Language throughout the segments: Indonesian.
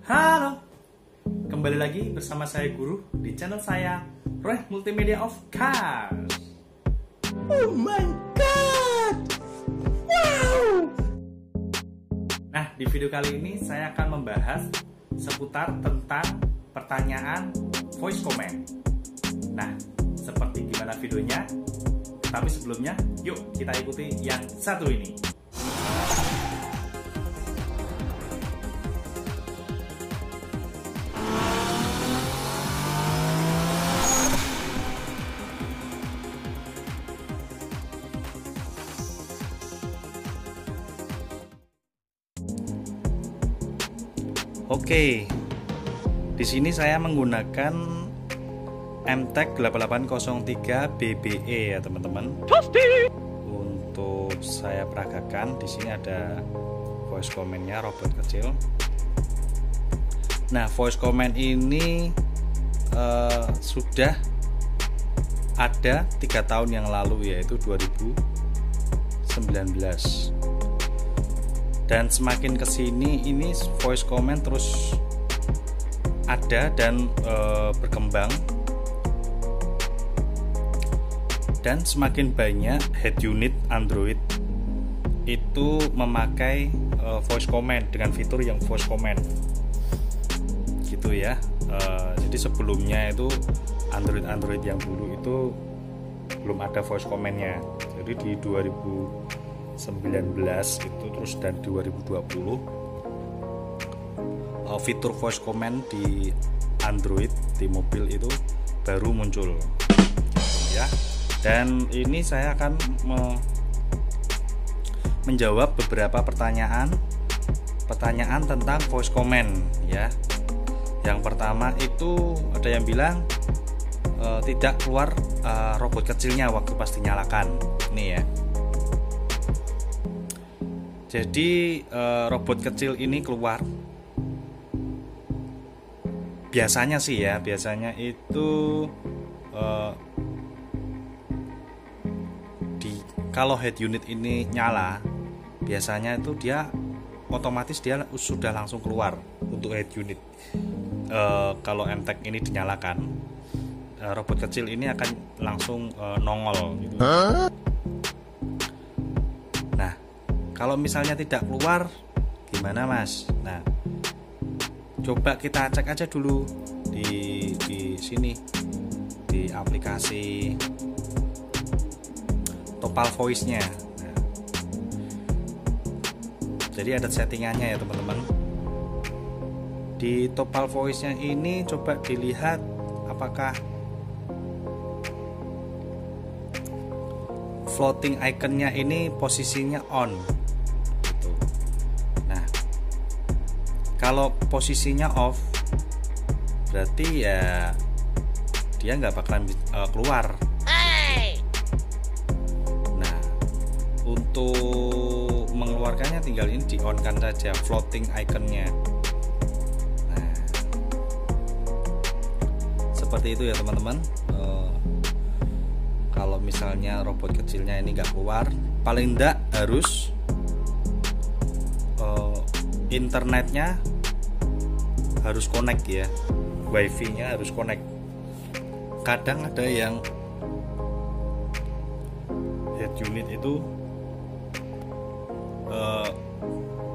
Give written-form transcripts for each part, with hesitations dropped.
Halo, kembali lagi bersama saya Guru di channel saya Roy Multimedia of Cars. Oh my god, wow. Nah, di video kali ini saya akan membahas seputar tentang pertanyaan voice comment. Nah, seperti gimana videonya? Tapi sebelumnya, yuk kita ikuti yang satu ini. Oke, di sini saya menggunakan MTEK 8803 BBE ya teman-teman. Untuk saya peragakan, di sini ada voice comment-nya robot kecil. Nah, voice comment ini sudah ada 3 tahun yang lalu, yaitu 2019. Dan semakin kesini ini voice comment terus ada dan berkembang, dan semakin banyak head unit Android itu memakai voice comment dengan fitur yang voice comment gitu ya. Jadi sebelumnya itu Android yang dulu itu belum ada voice comment-nya. Jadi di 2019 itu terus dan 2020 fitur voice comment di Android di mobil itu baru muncul ya. Dan ini saya akan menjawab beberapa pertanyaan tentang voice comment ya. Yang pertama itu ada yang bilang tidak keluar robot kecilnya waktu pas dinyalakan. Ini ya. Jadi robot kecil ini keluar. Biasanya sih ya, biasanya itu kalau head unit ini nyala, biasanya itu dia otomatis dia sudah langsung keluar untuk head unit. Kalau MTEK ini dinyalakan, robot kecil ini akan langsung nongol gitu. Nah, kalau misalnya tidak keluar, gimana Mas? Nah, coba kita cek aja dulu di sini di aplikasi Topal Voice-nya. Nah, jadi ada settingannya ya teman-teman. Di Topal Voice-nya ini coba dilihat apakah floating icon-nya ini posisinya on gitu. Nah, kalau posisinya off, berarti ya dia nggak bakalan keluar. Nah, untuk mengeluarkannya tinggal ini di on kan saja floating icon-nya. Nah, seperti itu ya teman-teman. Kalau misalnya robot kecilnya ini nggak keluar, paling enggak harus internetnya harus connect ya, wifi-nya harus connect. Kadang ada yang head unit itu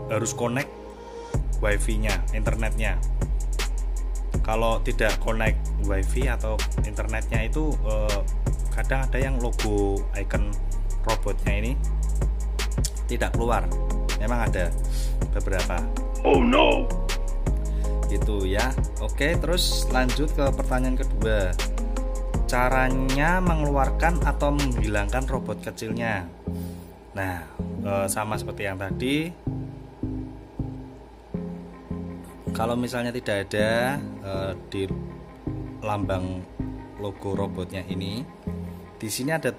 harus connect wifi-nya, internetnya. Kalau tidak connect wifi atau internetnya itu kadang ada yang logo icon robotnya ini tidak keluar. Memang ada beberapa. Oh no. Gitu ya. Oke, terus lanjut ke pertanyaan kedua. Caranya mengeluarkan atau menghilangkan robot kecilnya. Nah, sama seperti yang tadi. Kalau misalnya tidak ada di lambang logo robotnya ini, di sini ada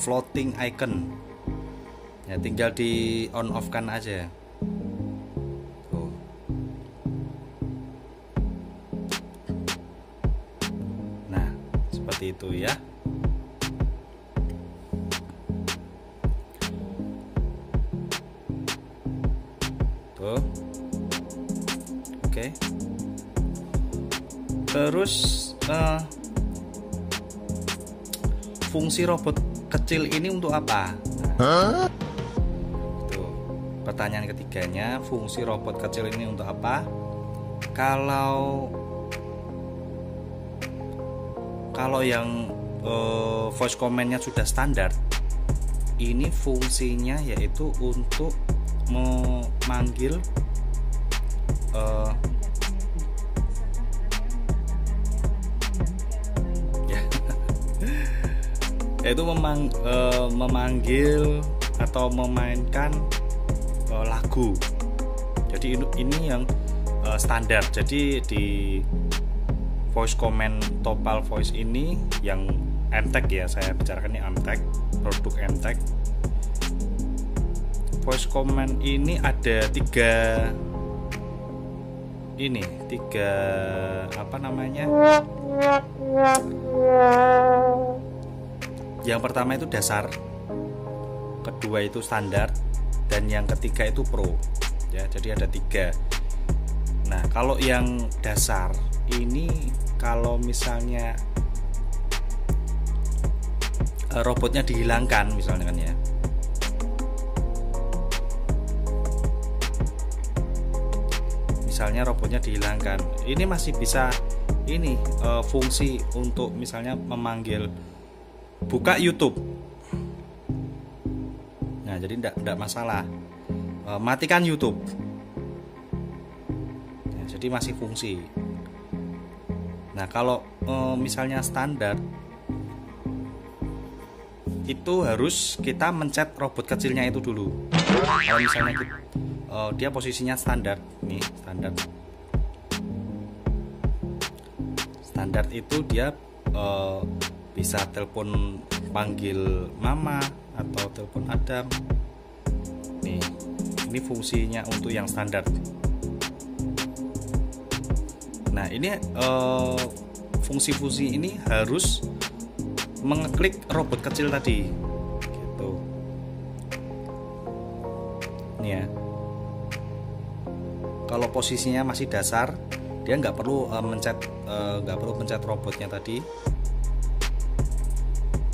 floating icon. Ya, tinggal di on off kan aja. Tuh. Nah, seperti itu ya. Tuh. Oke. Terus fungsi robot kecil ini untuk apa? Itu pertanyaan ketiganya, fungsi robot kecil ini untuk apa? Kalau yang voice command-nya sudah standar, ini fungsinya yaitu untuk memanggil yaitu memanggil atau memainkan lagu. Jadi ini yang standar. Jadi di voice command Topal Voice ini yang MTech ya, saya bicarakan ini MTech, produk MTech. Voice command ini ada tiga apa namanya? Yang pertama itu dasar, kedua itu standar, dan yang ketiga itu pro. Ya, jadi ada 3. Nah, kalau yang dasar ini, kalau misalnya robotnya dihilangkan misalnya kan ya, misalnya robotnya dihilangkan, ini masih bisa fungsi untuk misalnya memanggil buka YouTube. Nah, jadi tidak masalah. Matikan YouTube. Nah, jadi masih fungsi. Nah, kalau misalnya standar, itu harus kita mencet robot kecilnya itu dulu. Kalau misalnya dia posisinya standar, nih standar. Standar itu dia bisa telepon panggil mama atau telepon Adam. Nih, ini fungsinya untuk yang standar. Nah, ini fungsi-fungsi ini harus mengeklik robot kecil tadi, gitu. Nih ya. Kalau posisinya masih dasar, dia nggak perlu mencet robotnya tadi,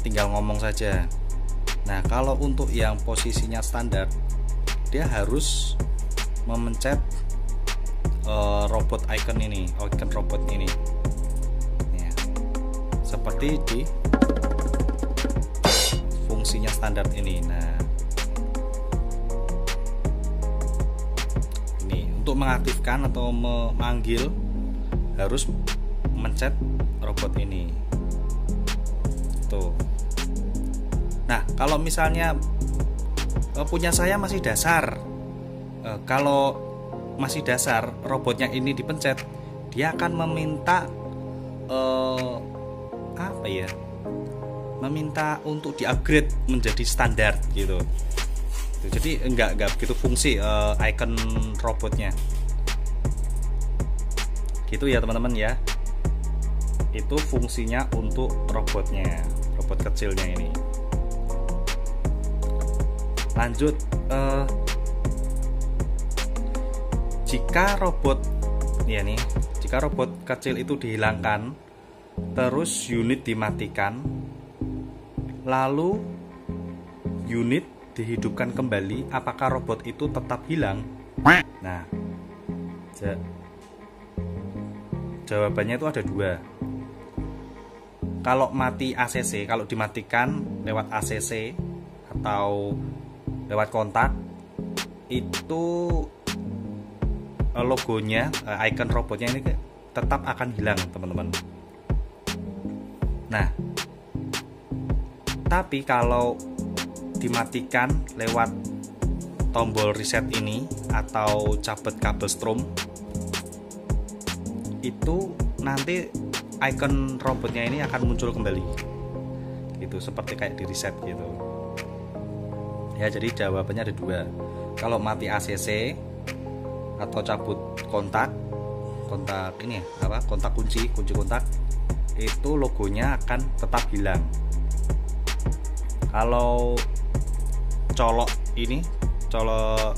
tinggal ngomong saja. Nah, kalau untuk yang posisinya standar, dia harus memencet robot icon ini, icon robot ini ya, seperti di fungsinya standar ini. Nah, ini untuk mengaktifkan atau memanggil harus mencet robot ini tuh. Nah, kalau misalnya punya saya masih dasar, kalau masih dasar robotnya ini dipencet, dia akan meminta meminta untuk di-upgrade menjadi standar gitu. Jadi enggak begitu fungsi icon robotnya. Gitu ya teman-teman ya. Itu fungsinya untuk robotnya, robot kecilnya ini. Lanjut, jika robot kecil itu dihilangkan, terus unit dimatikan, lalu unit dihidupkan kembali, apakah robot itu tetap hilang? Nah, jawabannya itu ada 2. Kalau mati ACC, kalau dimatikan lewat ACC atau lewat kontak, itu logonya, icon robotnya ini tetap akan hilang teman-teman. Nah, tapi kalau dimatikan lewat tombol reset ini atau cabut kabel strom, itu nanti icon robotnya ini akan muncul kembali gitu, seperti kayak di reset gitu ya. Jadi jawabannya ada 2. Kalau mati ACC atau cabut kontak ini kontak kunci kontak, itu logonya akan tetap hilang. Kalau colok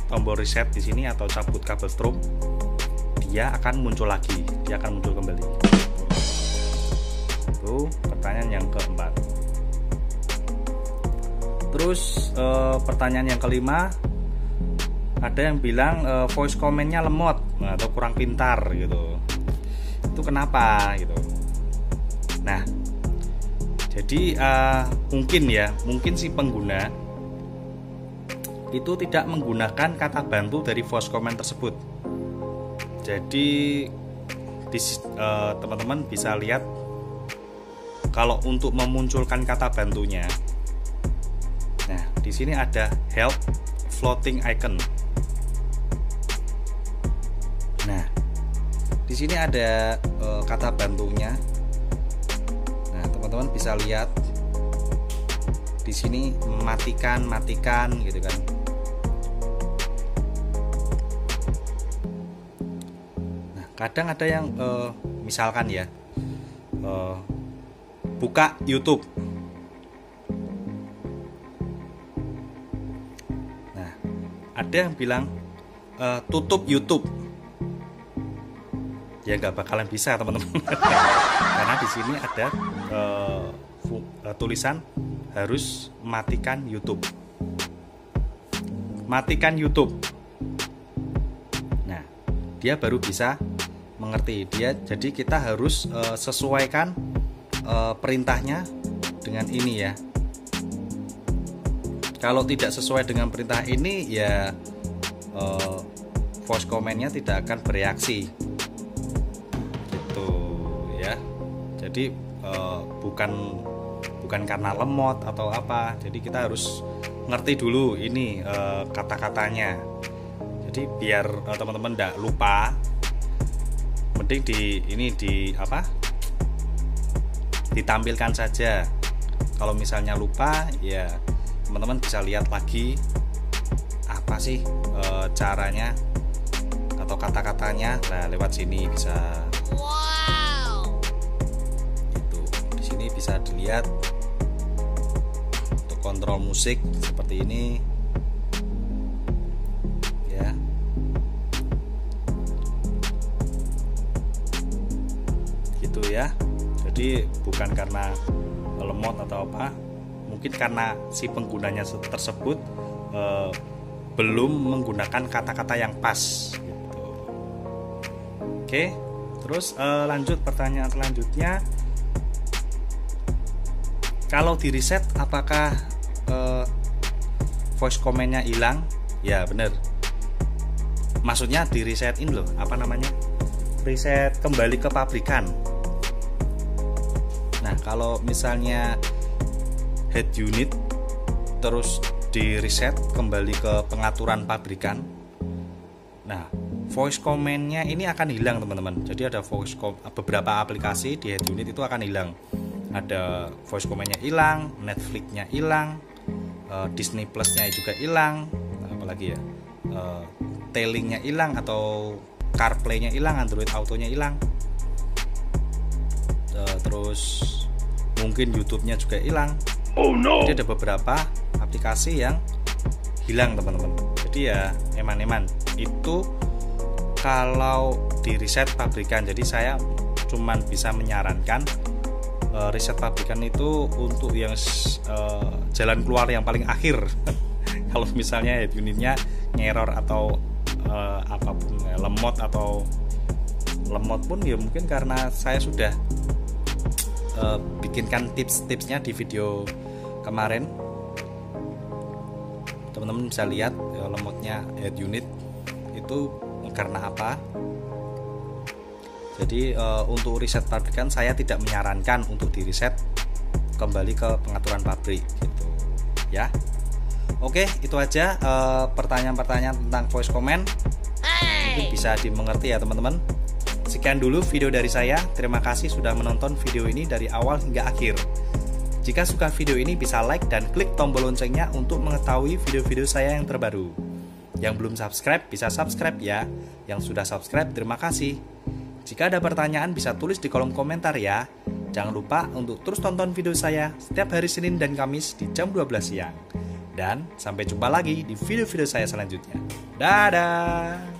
tombol reset di sini atau cabut kabel strom, dia akan muncul lagi, dia akan muncul kembali. Itu pertanyaan yang keempat. Terus pertanyaan yang kelima, ada yang bilang voice comment-nya lemot atau kurang pintar gitu. Itu kenapa gitu? Nah, jadi mungkin si pengguna itu tidak menggunakan kata bantu dari voice comment tersebut. Jadi teman-teman bisa lihat kalau untuk memunculkan kata bantunya. Nah, di sini ada help floating icon. Nah, di sini ada kata bantunya. Nah, teman-teman bisa lihat di sini matikan gitu kan. Nah, kadang ada yang misalkan ya, buka YouTube. Nah, ada yang bilang tutup YouTube. Ya nggak bakalan bisa teman-teman. Karena di sini ada tulisan harus matikan YouTube. Matikan YouTube. Nah, dia baru bisa mengerti dia. Jadi kita harus sesuaikan perintahnya dengan ini ya. Kalau tidak sesuai dengan perintah ini ya voice comment-nya tidak akan bereaksi. Ya, jadi bukan karena lemot atau apa. Jadi kita harus ngerti dulu ini kata-katanya. Jadi biar teman-teman tidak lupa, mending ditampilkan saja. Kalau misalnya lupa, ya teman-teman bisa lihat lagi apa sih caranya atau kata-katanya. Nah, lewat sini bisa. Bisa dilihat untuk kontrol musik seperti ini ya. Gitu ya. Jadi bukan karena lemot atau apa, mungkin karena si penggunanya tersebut belum menggunakan kata-kata yang pas gitu. Oke, terus lanjut pertanyaan selanjutnya. Kalau di reset apakah voice comment-nya hilang? Ya bener. Maksudnya di resetin loh, apa namanya? Reset kembali ke pabrikan. Nah, kalau misalnya head unit terus di reset kembali ke pengaturan pabrikan. Nah, voice comment-nya ini akan hilang teman-teman. Jadi ada beberapa aplikasi di head unit itu akan hilang. Ada voice comment-nya hilang, Netflix-nya hilang, Disney Plus-nya juga hilang, apalagi ya, Tailing-nya hilang atau CarPlay-nya hilang, Android Auto-nya hilang, terus mungkin YouTube-nya juga hilang. Oh no. Jadi ada beberapa aplikasi yang hilang teman-teman. Jadi ya eman-eman itu kalau di reset pabrikan. Jadi saya cuman bisa menyarankan riset pabrikan itu untuk yang jalan keluar yang paling akhir. Kalau misalnya head unitnya ngeror atau apapun lemot pun ya mungkin karena saya sudah bikinkan tips-tipsnya di video kemarin. Teman-teman bisa lihat lemotnya head unit itu karena apa. Jadi untuk riset pabrikan saya tidak menyarankan untuk di reset kembali ke pengaturan pabrik gitu ya. Oke, itu aja pertanyaan-pertanyaan tentang voice comment. Mungkin bisa dimengerti ya teman-teman. Sekian dulu video dari saya. Terima kasih sudah menonton video ini dari awal hingga akhir. Jika suka video ini bisa like dan klik tombol loncengnya untuk mengetahui video-video saya yang terbaru. Yang belum subscribe bisa subscribe ya. Yang sudah subscribe terima kasih. Jika ada pertanyaan bisa tulis di kolom komentar ya. Jangan lupa untuk terus tonton video saya setiap hari Senin dan Kamis di jam 12 siang. Dan sampai jumpa lagi di video-video saya selanjutnya. Dadah!